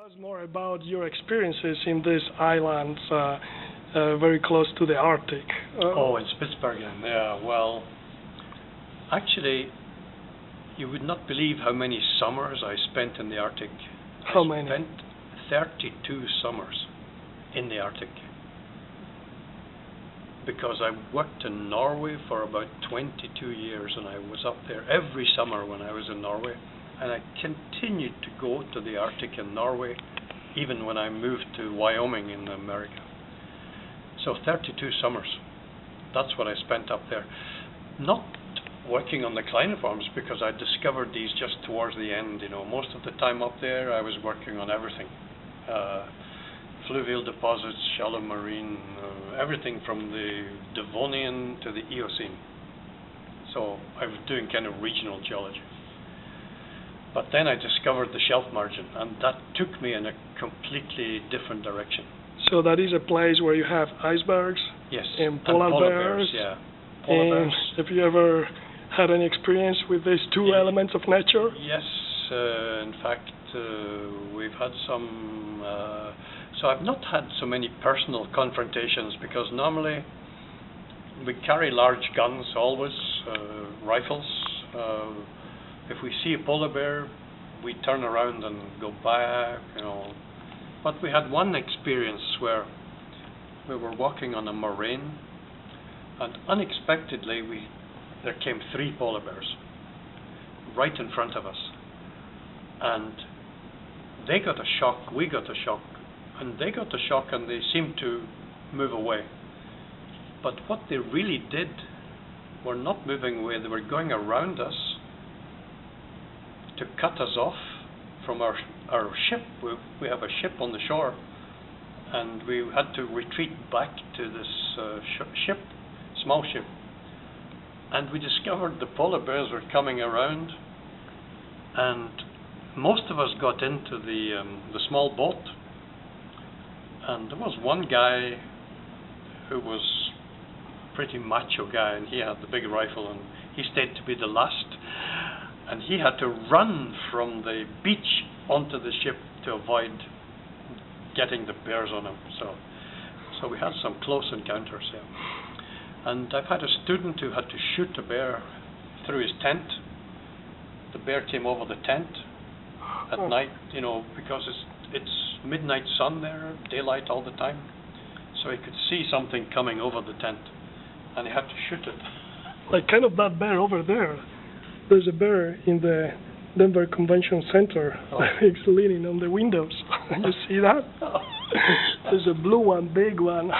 us more about your experiences in these islands very close to the Arctic. In Spitsbergen. Yeah, well, actually, you would not believe how many summers I spent in the Arctic. How many? I spent 32 summers in the Arctic. Because I worked in Norway for about 22 years, and I was up there every summer when I was in Norway. And I continued to go to the Arctic in Norway, even when I moved to Wyoming in America. So 32 summers. That's what I spent up there. Not working on the cliniforms, because I discovered these just towards the end. You know, most of the time up there, I was working on everything. Fluvial deposits, shallow marine, everything from the Devonian to the Eocene. So I was doing kind of regional geology. But then I discovered the shelf margin, and that took me in a completely different direction. So that is a place where you have icebergs? Yes, and polar bears? Yeah. Polar bears. Have you ever had any experience with these two elements of nature? Yes, in fact, we've had some... so I've not had so many personal confrontations, because normally we carry large guns always, rifles. If we see a polar bear, we turn around and go back, you know. But we had one experience where we were walking on a moraine, and unexpectedly there came 3 polar bears right in front of us. And they got a shock, we got a shock, and they got a shock, and they seemed to move away. But what they really did were not moving away, they were going around us to cut us off from our ship. We have a ship on the shore, and we had to retreat back to this ship, small ship. And we discovered the polar bears were coming around, and most of us got into the small boat. And there was one guy who was a pretty macho guy, and he had the big rifle, and he stayed to be the last. And he had to run from the beach onto the ship to avoid getting the bears on him. So we had some close encounters here. And I've had a student who had to shoot a bear through his tent. The bear came over the tent at night, you know, because it's midnight sun there, daylight all the time. So he could see something coming over the tent, and he had to shoot it. Like kind of that bear over there. There's a bear in the Denver Convention Center. It's leaning on the windows. You see that? There's a blue one, big one.